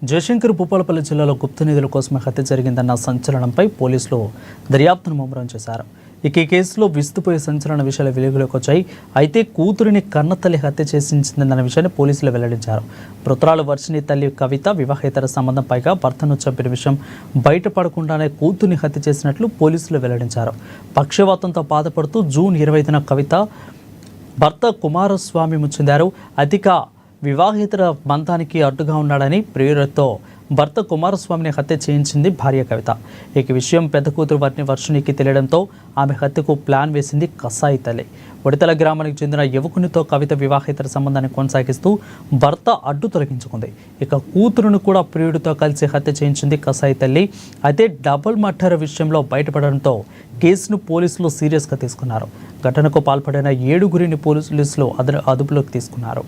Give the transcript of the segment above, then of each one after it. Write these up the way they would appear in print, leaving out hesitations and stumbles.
జయశంకర్ భూపాలపల్లి జిల్లాలో గుప్త నిధుల కోసమే హత్య జరిగిందన్న సంచలనంపై పోలీసులు దర్యాప్తును ముమ్మరం చేశారు. ఈ కేసులో విస్తుపోయే సంచలన విషయాలు వెలుగులోకి వచ్చాయి. అయితే కూతురిని కన్నతల్లి హత్య చేసిందన్న విషయాన్ని పోలీసులు వెల్లడించారు. మృతురాలు వర్షిణి తల్లి కవిత వివాహేతర సంబంధం పైగా భర్తను చంపిన విషయం బయటపడకుండానే కూతురిని హత్య చేసినట్లు పోలీసులు వెల్లడించారు. పక్షవాతంతో బాధపడుతూ జూన్ 25న కవిత భర్త కుమారస్వామి చెందారు. అధిక వివాహేతర బంధానికి అడ్డుగా ఉన్నాడని ప్రియులతో భర్త కుమారస్వామిని హత్య చేయించింది భార్య కవిత. ఈ విషయం పెద్ద కూతురు వర్షిణికి తెలియడంతో ఆమె హత్యకు ప్లాన్ వేసింది కసాయి తల్లి. ఒడితల గ్రామానికి చెందిన యువకునితో కవిత వివాహేతర సంబంధాన్ని కొనసాగిస్తూ భర్త అడ్డు తొలగించుకుంది. ఇక కూతురును కూడా ప్రియుడితో కలిసి హత్య చేయించింది కసాయి తల్లి. అయితే డబుల్ మర్డర్ విషయంలో బయటపడడంతో కేసును పోలీసులు సీరియస్గా తీసుకున్నారు. ఘటనకు పాల్పడిన 7గురిని పోలీసులు అదుపులోకి తీసుకున్నారు.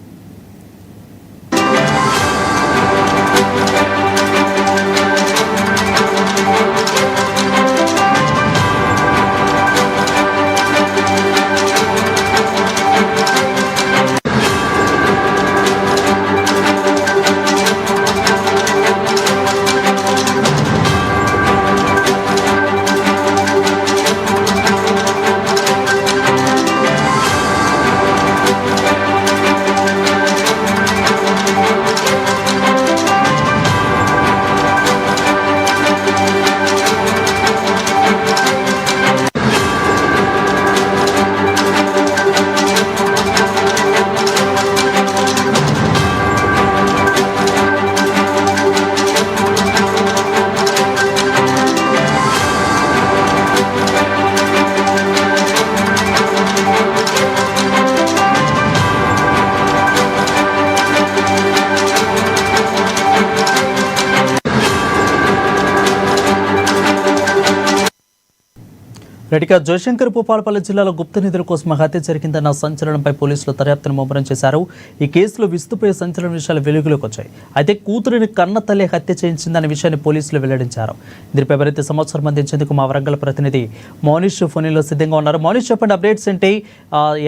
రెడ్డిగా జయశంకర్ భూపాలపల్లి జిల్లాలో గుప్త నిధుల కోసం హత్య జరిగిందన్న సంచలనంపై పోలీసులు దర్యాప్తును ముమ్మరం చేశారు. ఈ కేసులో విస్తుపోయే సంచలన విషయాలు వెలుగులోకి వచ్చాయి. అయితే కూతురిని కన్న తల్లి హత్య చేయించిందన్న విషయాన్ని పోలీసులు వెల్లడించారు. దీనిపై మరింత సమాచారం అందించేందుకు మా వరంగల్ ప్రతినిధి మౌనిష్ ఫోన్లో సిద్ధంగా ఉన్నారు. మౌనిష్, చెప్పండి, అప్డేట్స్ ఏంటి?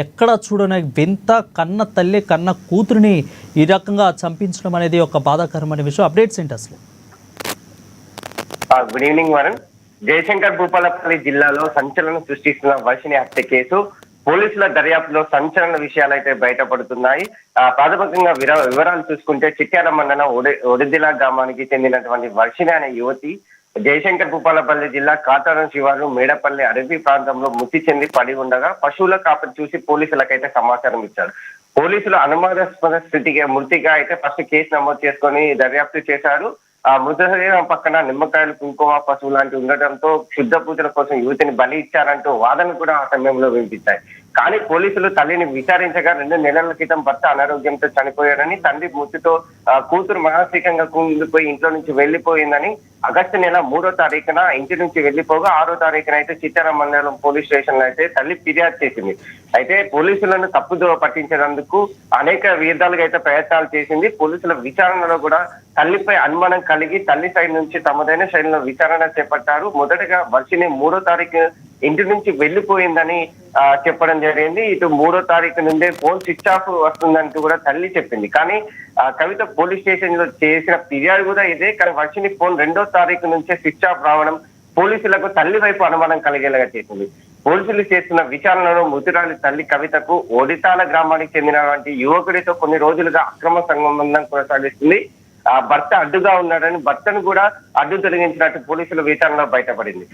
ఎక్కడ చూడని వింత కన్న తల్లి కన్న కూతురిని ఈ రకంగా చంపించడం అనేది ఒక బాధాకరమైన విషయం. అప్డేట్స్ ఏంటి అసలు? Good evening Varun. జయశంకర్ భూపాలపల్లి జిల్లాలో సంచలనం సృష్టిస్తున్న వర్షిణి హత్య కేసు పోలీసుల దర్యాప్తులో సంచలన విషయాలు అయితే బయటపడుతున్నాయి. ప్రాథమికంగా వివరాలు చూసుకుంటే చిట్యాల మండలం ఒడిదిల గ్రామానికి చెందినటువంటి వర్షిణి అనే యువతి జయశంకర్ భూపాలపల్లి జిల్లా కాటారం శివారు మేడపల్లి అడవి ప్రాంతంలో మృతి చెంది పడి ఉండగా పశువుల కాపరి చూసి పోలీసులకైతే సమాచారం ఇచ్చారు. పోలీసులు అనుమానాస్పద మృతిగా అయితే ఫస్ట్ కేసు నమోదు చేసుకొని దర్యాప్తు చేశారు. మృతదేహం పక్కన నిమ్మకాయలు, కుంకుమ, పశువు లాంటివి ఉండటంతో శుద్ధ పూజల కోసం యువతిని బలి ఇచ్చారంటూ వాదన కూడా ఆ సమయంలో వినిపించాయి. కానీ పోలీసులు తల్లిని విచారించగా 2 నెలల క్రితం భర్త అనారోగ్యంతో చనిపోయాడని, తండ్రి మృతితో కూతురు మానసికంగా కుంగిపోయి ఇంట్లో నుంచి వెళ్లిపోయిందని, ఆగస్టు నెల 3వ తారీఖున ఇంటి నుంచి వెళ్లిపోగా 6వ తారీఖున అయితే చిట్యాల మండలం పోలీస్ స్టేషన్ లో అయితే తల్లి ఫిర్యాదు చేసింది. అయితే పోలీసులను తప్పుదో పట్టించేందుకు అనేక విధాలుగా అయితే ప్రయత్నాలు చేసింది. పోలీసుల విచారణలో కూడా తల్లిపై అనుమానం కలిగి తల్లి సైడ్ నుంచి తమదైన శైలిలో విచారణ చేపట్టారు. మొదటగా వర్షిణి 3వ తారీఖు ఇంటి నుంచి వెళ్లిపోయిందని చెప్పడం జరిగింది. ఇటు 3వ తారీఖు నుండే ఫోన్ స్విచ్ ఆఫ్ వస్తుందంటూ కూడా తల్లి చెప్పింది. కానీ కవిత పోలీస్ స్టేషన్ లో చేసిన ఫిర్యాదు కూడా ఇదే. కానీ వర్షిణి ఫోన్ 2వ తారీఖు నుంచే స్విచ్ ఆఫ్ రావడం పోలీసులకు తల్లి వైపు అనుమానం కలిగేలాగా చేసింది. పోలీసులు చేస్తున్న విచారణలో మృతురాలి తల్లి కవితకు ఒడితాల గ్రామానికి చెందినటువంటి యువకుడితో కొన్ని రోజులుగా అక్రమ సంబంధం కొనసాగిస్తుంది. భర్త అడ్డుగా ఉన్నాడని భర్తను కూడా అడ్డు తొలగించినట్టు పోలీసుల విచారణలో బయటపడింది.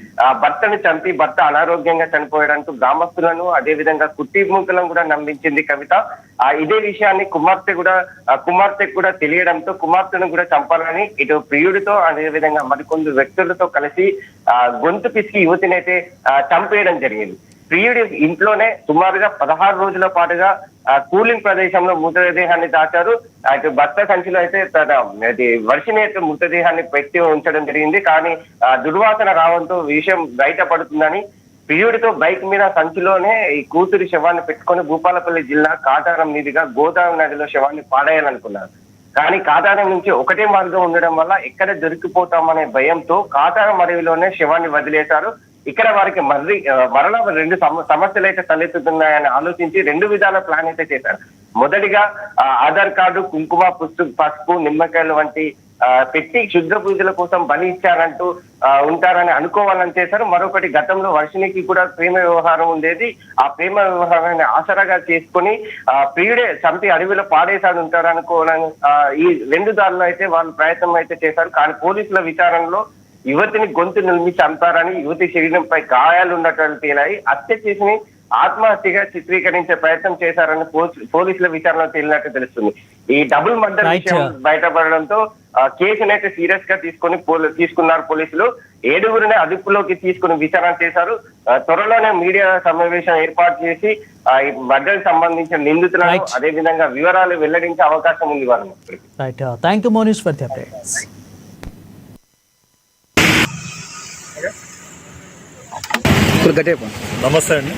భర్తను చంపి భర్త అనారోగ్యంగా చనిపోయాడంటూ గ్రామస్తులను అదేవిధంగా కుటుంబీకులను కూడా నమ్మించింది కవిత. ఇదే విషయాన్ని కుమార్తెకు కూడా తెలియడంతో కుమార్తెను కూడా చంపాలని ఇటు ప్రియుడితో అదేవిధంగా మరికొందరు వ్యక్తులతో కలిసి గొంతు పిసికి యువతిని అయితే చంపేయడం జరిగింది. ప్రియుడి ఇంట్లోనే సుమారుగా 16 రోజుల పాటుగా కూలింగ్ ప్రదేశంలో మృతదేహాన్ని దాచారు. అటు భర్త సంచిలో అయితే వర్షిణి యొక్క మృతదేహాన్ని పెట్టి ఉంచడం జరిగింది. కానీ దుర్వాసన రావడంతో విషయం బయటపడుతుందని ప్రియుడితో బైక్ మీద సంచిలోనే ఈ కూతురి శవాన్ని పెట్టుకొని భూపాలపల్లి జిల్లా కాటారం మీదుగా గోదావరి నదిలో శవాన్ని పాడేయాలనుకున్నారు. కానీ కాటారం నుంచి ఒకటే మార్గం ఉండడం వల్ల ఎక్కడ దొరికిపోతామనే భయంతో కాటారం అడవిలోనే శవాన్ని వదిలేశారు. ఇక్కడ వారికి మరలా 2 సమస్యలు అయితే తలెత్తుతున్నాయని ఆలోచించి 2 విధాల ప్లాన్ అయితే చేశారు. మొదటిగా ఆధార్ కార్డు, కుంకుమ, పసుపు, నిమ్మకాయలు వంటి పెట్టి క్షుద్ర పూజల కోసం బలి ఇచ్చారంటూ ఉంటారని అనుకోవాలని చేశారు. మరొకటి గతంలో వర్షినికి కూడా ప్రేమ వ్యవహారం ఉండేది. ఆ ప్రేమ వ్యవహారాన్ని ఆసరాగా చేసుకుని ప్రియుడే చంపి అడవిలో పాడేశాడు ఉంటారు అనుకోవాలని ఈ రెండు దారులు అయితే వాళ్ళు ప్రయత్నం అయితే చేశారు. కానీ పోలీసుల విచారణలో యువతిని గొంతు నిలిమి చంపారని, యువతి శరీరంపై గాయాలు ఉన్నట్లు తేలాయి. హత్య చేసి ఆత్మహత్యగా చిత్రీకరించే ప్రయత్నం చేశారని పోలీసుల విచారణలో తేలినట్టు తెలుస్తుంది. ఈ డబుల్ మర్డర్ విషయం బయటపడడంతో కేసునైతే సీరియస్ గా తీసుకున్నారు పోలీసులు. 7గురిని అదుపులోకి తీసుకుని విచారణ చేశారు. త్వరలోనే మీడియా సమావేశం ఏర్పాటు చేసి ఈ మర్డర్ సంబంధించిన నిందితులను అదే విధంగా వివరాలు వెల్లడించే అవకాశం ఉంది వాళ్ళు. Right, thank you Monish for the updates. నమస్తే అండి.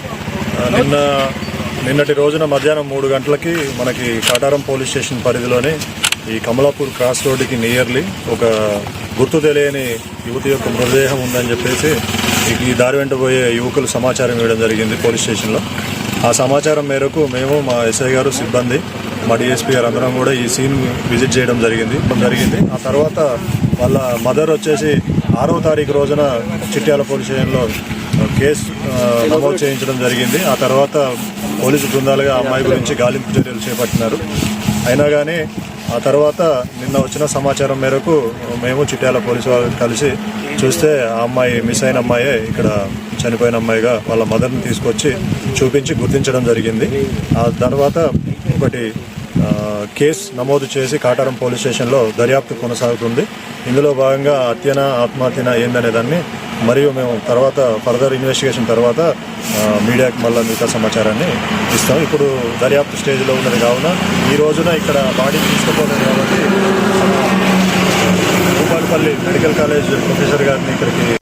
నిన్నటి రోజున మధ్యాహ్నం 3 గంటలకి మనకి కాటారం పోలీస్ స్టేషన్ పరిధిలోని ఈ కమలాపూర్ క్రాస్ రోడ్డుకి నియర్లీ ఒక గుర్తు తెలియని యువతి యొక్క మృతదేహం ఉందని చెప్పేసి ఈ దారి వెంట పోయే యువకులు సమాచారం ఇవ్వడం జరిగింది పోలీస్ స్టేషన్లో. ఆ సమాచారం మేరకు మేము, మా ఎస్ఐ గారు, సిబ్బంది, మా డిఎస్పీ గారు అందరం కూడా ఈ సీన్ విజిట్ చేయడం జరిగింది. ఆ తర్వాత వాళ్ళ మదర్ వచ్చేసి 6వ తారీఖు రోజున చిట్యాల పోలీస్ స్టేషన్లో కేసు నమోదు చేయించడం జరిగింది. ఆ తర్వాత పోలీసు బృందాలుగా అమ్మాయి గురించి గాలింపు చర్యలు చేపట్టినారు. అయినా కానీ ఆ తర్వాత నిన్న వచ్చిన సమాచారం మేరకు మేము చిట్యాల పోలీసు వాళ్ళు కలిసి చూస్తే ఆ అమ్మాయి మిస్ అయిన అమ్మాయే ఇక్కడ చనిపోయిన అమ్మాయిగా వాళ్ళ మదర్ని తీసుకొచ్చి చూపించి గుర్తించడం జరిగింది. ఆ తర్వాత ఒకటి కేసు నమోదు చేసి కాటారం పోలీస్ స్టేషన్లో దర్యాప్తు కొనసాగుతుంది. ఇందులో భాగంగా హత్యనా ఆత్మహత్యనా ఏందనే దాన్ని మరియు మేము తర్వాత ఫర్దర్ ఇన్వెస్టిగేషన్ తర్వాత మీడియాకి మళ్ళీ మిగతా సమాచారాన్ని ఇస్తాం. ఇప్పుడు దర్యాప్తు స్టేజ్లో ఉన్నది కావున ఈ రోజున ఇక్కడ బాడీ తీసుకుపోలేదు కాబట్టి భూపాలపల్లి మెడికల్ కాలేజ్ ప్రొఫెసర్ గారిని ఇక్కడికి